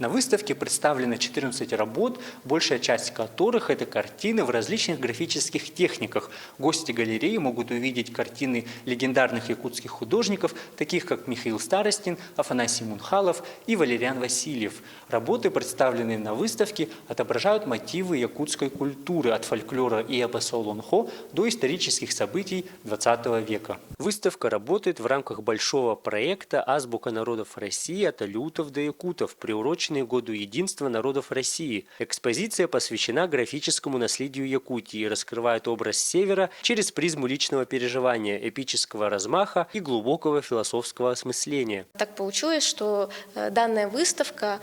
На выставке представлены 14 работ, большая часть которых – это картины в различных графических техниках. Гости галереи могут увидеть картины легендарных якутских художников, таких как Михаил Старостин, Афанасий Мунхалов и Валериан Васильев. Работы, представленные на выставке, отображают мотивы якутской культуры от фольклора и эпоса Олонхо до исторических событий XX века. Выставка работает в рамках большого проекта «Азбука народов России от алеутов до якутов», приуроченный Году единства народов России. Экспозиция посвящена графическому наследию Якутии и раскрывает образ Севера через призму личного переживания, эпического размаха и глубокого философского осмысления. Так получилось, что данная выставка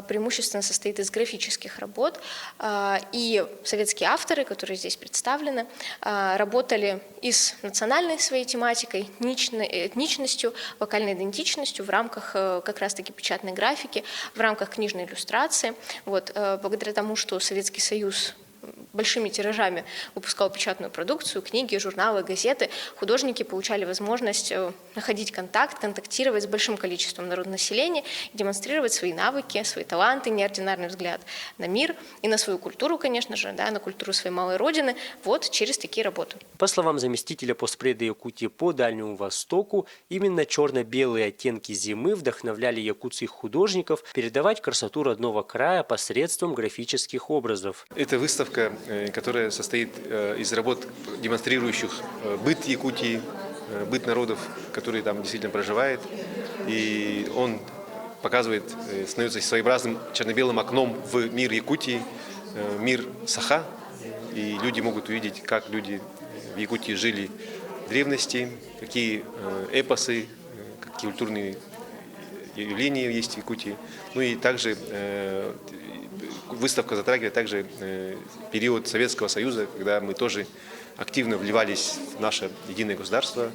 преимущественно состоит из графических работ, и советские авторы, которые здесь представлены, работали и с национальной своей тематикой, этничностью, вокальной идентичностью в рамках как раз-таки печатной графики, в рамках книжной иллюстрации. Благодаря тому, что Советский Союз большими тиражами выпускал печатную продукцию, книги, журналы, газеты, художники получали возможность находить контактировать с большим количеством народонаселения, демонстрировать свои навыки, свои таланты, неординарный взгляд на мир и на свою культуру, конечно же, на культуру своей малой родины, через такие работы. По словам заместителя поспреда Якутии по Дальнему Востоку, именно черно-белые оттенки зимы вдохновляли якутских художников передавать красоту родного края посредством графических образов. Это выставка, которая состоит из работ, демонстрирующих быт Якутии, быт народов, которые там действительно проживают. И он показывает, становится своеобразным черно-белым окном в мир Якутии, мир Саха. И люди могут увидеть, как люди в Якутии жили в древности, какие эпосы, какие культурные явления есть в Якутии. Ну и также выставка затрагивает также период Советского Союза, когда мы тоже активно вливались в наше единое государство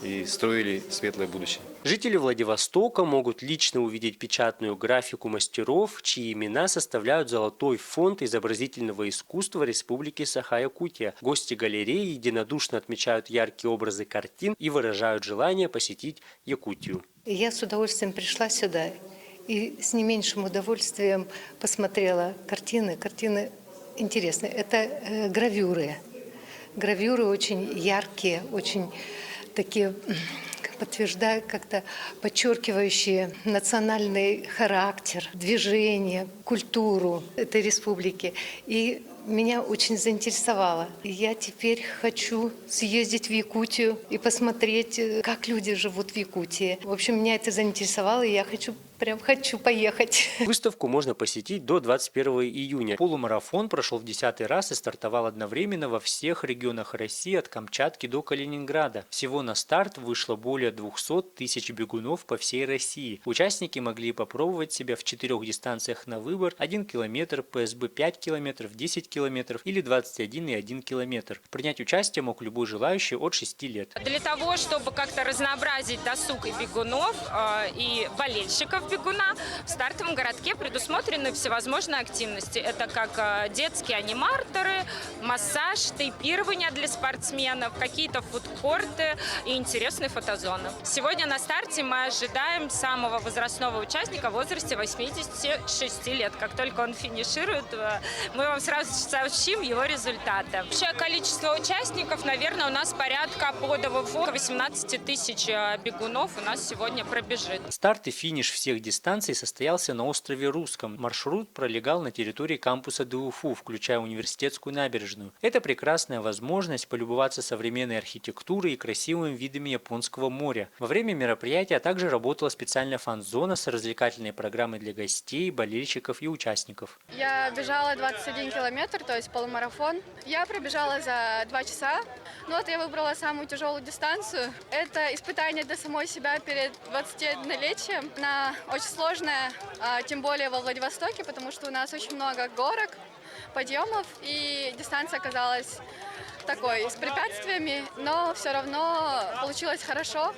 и строили светлое будущее. Жители Владивостока могут лично увидеть печатную графику мастеров, чьи имена составляют золотой фонд изобразительного искусства Республики Саха-Якутия. Гости галереи единодушно отмечают яркие образы картин и выражают желание посетить Якутию. Я с удовольствием пришла сюда и с не меньшим удовольствием посмотрела картины. Картины интересные. Это гравюры. Гравюры очень яркие, очень такие подтверждают, как-то подчеркивающие национальный характер, движение, культуру этой республики. И меня очень заинтересовало. Я теперь хочу съездить в Якутию и посмотреть, как люди живут в Якутии. В общем, меня это заинтересовало, и я хочу поехать. Выставку можно посетить до 21 июня. Полумарафон прошел в 10-й раз и стартовал одновременно во всех регионах России от Камчатки до Калининграда. Всего на старт вышло более 200 тысяч бегунов по всей России. Участники могли попробовать себя в 4 дистанциях на выбор: 1 километр, ПСБ 5 километров, 10 километров или 21,1 километр. Принять участие мог любой желающий от 6 лет. Для того, чтобы как-то разнообразить досуг и бегунов, и болельщиков бегуна, в стартовом городке предусмотрены всевозможные активности. Это как детские аниматоры, массаж, тейпирование для спортсменов, какие-то фудкорты и интересные фотозоны. Сегодня на старте мы ожидаем самого возрастного участника в возрасте 86 лет. Как только он финиширует, мы вам сразу сообщим его результаты. Общее количество участников, наверное, у нас порядка по ДВФО 18 тысяч бегунов у нас сегодня пробежит. Старт и финиш всех дистанций состоялся на острове Русском. Маршрут пролегал на территории кампуса ДУФУ, включая университетскую набережную. Это прекрасная возможность полюбоваться современной архитектурой и красивыми видами Японского моря. Во время мероприятия также работала специальная фан-зона с развлекательной программой для гостей, болельщиков и участников. Я бежала 21 километр, то есть полумарафон. Я пробежала за 2 часа. Я выбрала самую тяжелую дистанцию. Это испытание для самой себя перед 21-летием. Она очень сложная, тем более во Владивостоке, потому что у нас очень много горок, подъемов, и дистанция оказалась такой, с препятствиями, но все равно получилось хорошо.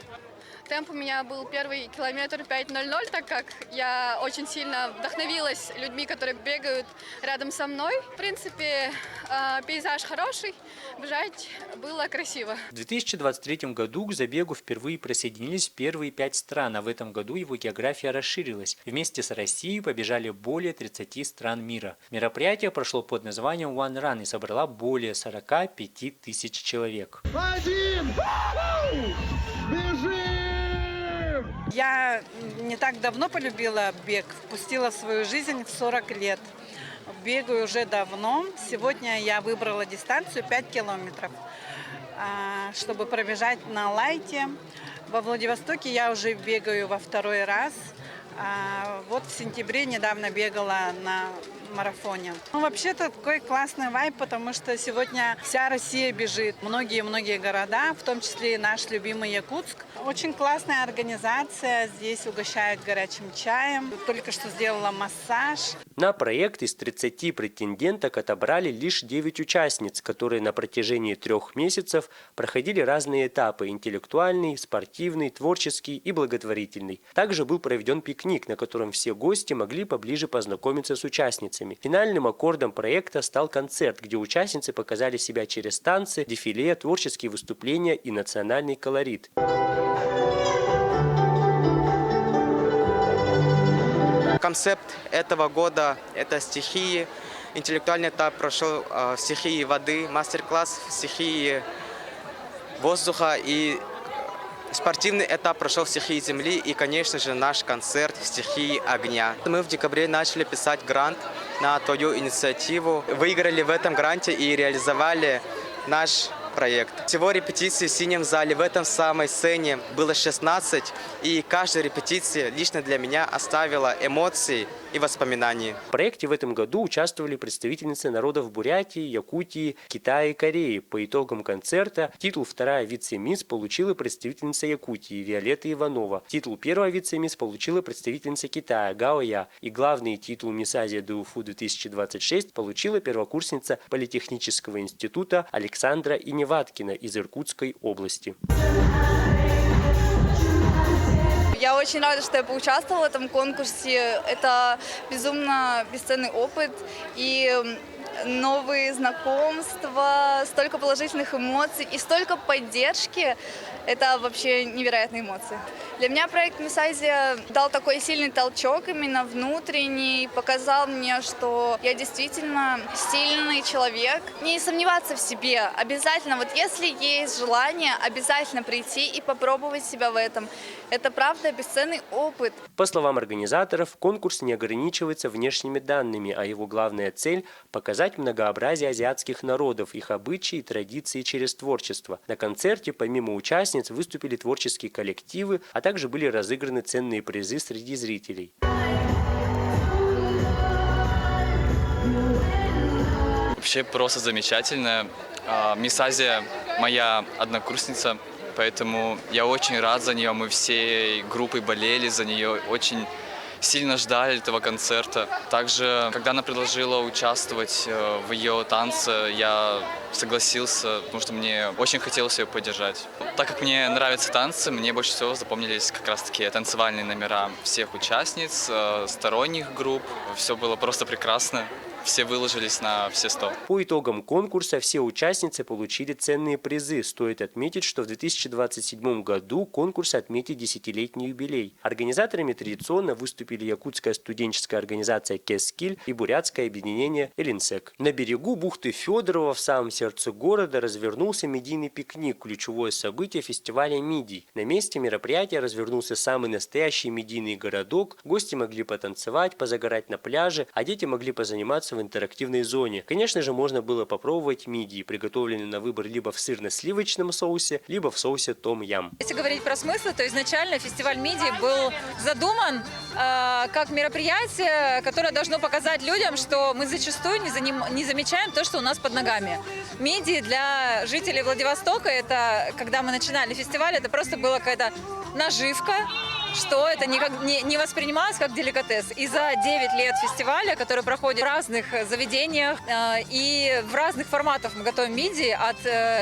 Темп у меня был первый километр 5:00, так как я очень сильно вдохновилась людьми, которые бегают рядом со мной. В принципе, пейзаж хороший, бежать было красиво. В 2023 году к забегу впервые присоединились первые 5 стран, а в этом году его география расширилась. Вместе с Россией побежали более 30 стран мира. Мероприятие прошло под названием One Run и собрало более 45 тысяч человек. Я не так давно полюбила бег, впустила в свою жизнь в 40 лет. Бегаю уже давно. Сегодня я выбрала дистанцию 5 километров, чтобы пробежать на лайте. Во Владивостоке я уже бегаю во второй раз. Вот в сентябре недавно бегала на марафоне. Ну, вообще-то такой классный вайб, потому что сегодня вся Россия бежит. Многие-многие города, в том числе и наш любимый Якутск. Очень классная организация. Здесь угощают горячим чаем. Только что сделала массаж. На проект из 30 претенденток отобрали лишь 9 участниц, которые на протяжении 3 месяцев проходили разные этапы – интеллектуальный, спортивный, творческий и благотворительный. Также был проведен пикник, на котором все гости могли поближе познакомиться с участницами. Финальным аккордом проекта стал концерт, где участницы показали себя через танцы, дефиле, творческие выступления и национальный колорит. Концепт этого года – это стихии. Интеллектуальный этап прошел в стихии воды, мастер-класс в стихии воздуха, и спортивный этап прошел в стихии земли, и, конечно же, наш концерт в стихии огня. Мы в декабре начали писать грант на твою инициативу, выиграли в этом гранте и реализовали наш проект. Всего репетиций в синем зале в этом самой сцене было 16, и каждая репетиция лично для меня оставила эмоции и воспоминания. В проекте в этом году участвовали представительницы народов Бурятии, Якутии, Китая и Кореи. По итогам концерта титул «Вторая вице-мисс» получила представительница Якутии Виолетта Иванова. Титул «Первая вице-мисс» получила представительница Китая Гао Я. И главный титул «Мисс Азия ДУФУ 2026» получила первокурсница Политехнического института Александра Иневаткина из Иркутской области. Я очень рада, что я поучаствовала в этом конкурсе. Это безумно бесценный опыт и новые знакомства, столько положительных эмоций и столько поддержки. Это вообще невероятные эмоции. Для меня проект «Мисс Азия» дал такой сильный толчок именно внутренний, показал мне, что я действительно сильный человек. Не сомневаться в себе, обязательно, вот если есть желание, обязательно прийти и попробовать себя в этом. Это правда бесценный опыт. По словам организаторов, конкурс не ограничивается внешними данными, а его главная цель – показать многообразие азиатских народов, их обычаи и традиции через творчество. На концерте помимо участниц выступили творческие коллективы, а также были разыграны ценные призы среди зрителей. Вообще просто замечательно. Мисс Азия моя однокурсница, поэтому я очень рад за нее. Мы всей группой болели за нее, очень сильно ждали этого концерта. Также, когда она предложила участвовать в ее танце, я согласился, потому что мне очень хотелось ее поддержать. Так как мне нравятся танцы, мне больше всего запомнились как раз-таки танцевальные номера всех участниц, сторонних групп. Все было просто прекрасно. Все выложились на все 100. По итогам конкурса все участницы получили ценные призы. Стоит отметить, что в 2027 году конкурс отметит 10-летний юбилей. Организаторами традиционно выступили якутская студенческая организация «Кескиль» и бурятское объединение «Элинсек». На берегу бухты Федорова в самом сердце города развернулся медийный пикник, ключевое событие фестиваля мидий. На месте мероприятия развернулся самый настоящий медийный городок. Гости могли потанцевать, позагорать на пляже, а дети могли позаниматься в интерактивной зоне. Конечно же, можно было попробовать мидии, приготовленные на выбор либо в сырно-сливочном соусе, либо в соусе том-ям. Если говорить про смыслы, то изначально фестиваль мидий был задуман как мероприятие, которое должно показать людям, что мы зачастую не замечаем то, что у нас под ногами. Мидии для жителей Владивостока, это когда мы начинали фестиваль, это просто была какая-то наживка, что это не воспринималось как деликатес. И за 9 лет фестиваля, который проходит в разных заведениях и в разных форматах мы готовим мидии, от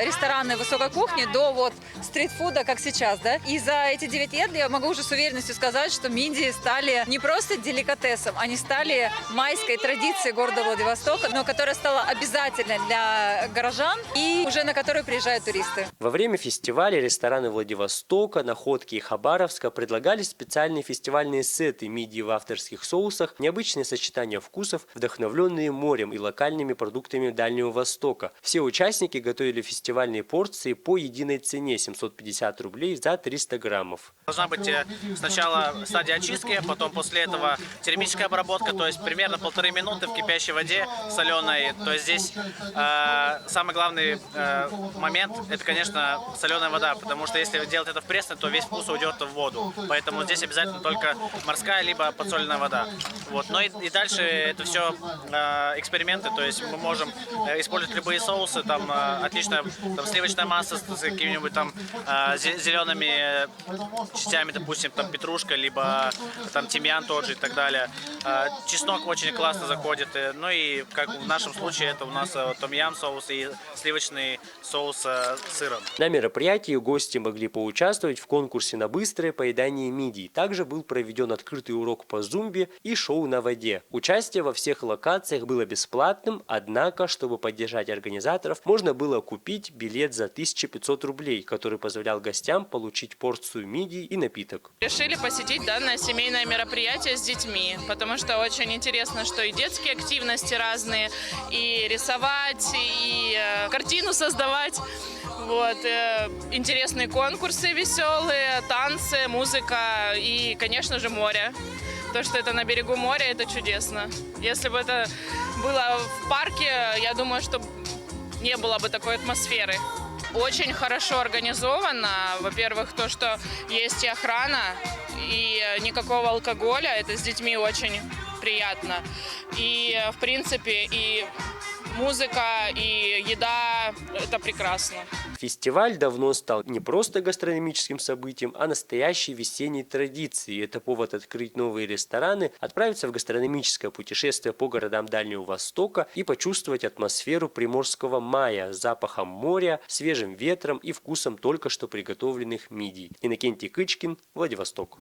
ресторанной высокой кухни до вот стритфуда, как сейчас, да. И за эти 9 лет я могу уже с уверенностью сказать, что мидии стали не просто деликатесом, они стали майской традицией города Владивостока, но которая стала обязательной для горожан и уже на которую приезжают туристы. Во время фестиваля рестораны Владивостока, Находки и Хабаровска предлагали специальные фестивальные сеты мидии в авторских соусах, необычные сочетания вкусов, вдохновленные морем и локальными продуктами Дальнего Востока. Все участники готовили фестивальные порции по единой цене – 750 рублей за 300 граммов. Должна быть сначала стадия очистки, потом после этого термическая обработка, то есть примерно 1,5 минуты в кипящей воде соленой. То есть здесь самый главный момент – это, конечно, соленая вода, потому что если делать это в пресной, то весь вкус уйдет в воду. Поэтому здесь обязательно только морская либо подсоленная вода. Вот. Но и дальше это все эксперименты, то есть мы можем использовать любые соусы, там отличная сливочная масса с какими-нибудь там зелеными частями, допустим, там петрушка, либо там тимьян тот же и так далее. Чеснок очень классно заходит. Ну и как в нашем случае это у нас том-ям соус и сливочный соус с сыром. На мероприятии гости могли поучаствовать в конкурсе на быстрое поедание мидий. Также был проведен открытый урок по зумбе и шоу на воде. Участие во всех локациях было бесплатным, однако, чтобы поддержать организаторов, можно было купить билет за 1500 рублей, который позволял гостям получить порцию мидий и напиток. Решили посетить данное семейное мероприятие с детьми, потому что очень интересно, что и детские активности разные, и рисовать, и картину создавать. Вот. Интересные конкурсы веселые, танцы, музыка и, конечно же, море. То, что это на берегу моря, это чудесно. Если бы это было в парке, я думаю, что не было бы такой атмосферы. Очень хорошо организовано. Во-первых, то, что есть и охрана, и никакого алкоголя. Это с детьми очень приятно. И, в принципе, и музыка, и еда – это прекрасно. Фестиваль давно стал не просто гастрономическим событием, а настоящей весенней традицией. Это повод открыть новые рестораны, отправиться в гастрономическое путешествие по городам Дальнего Востока и почувствовать атмосферу приморского мая с запахом моря, свежим ветром и вкусом только что приготовленных мидий. Иннокентий Кычкин, Владивосток.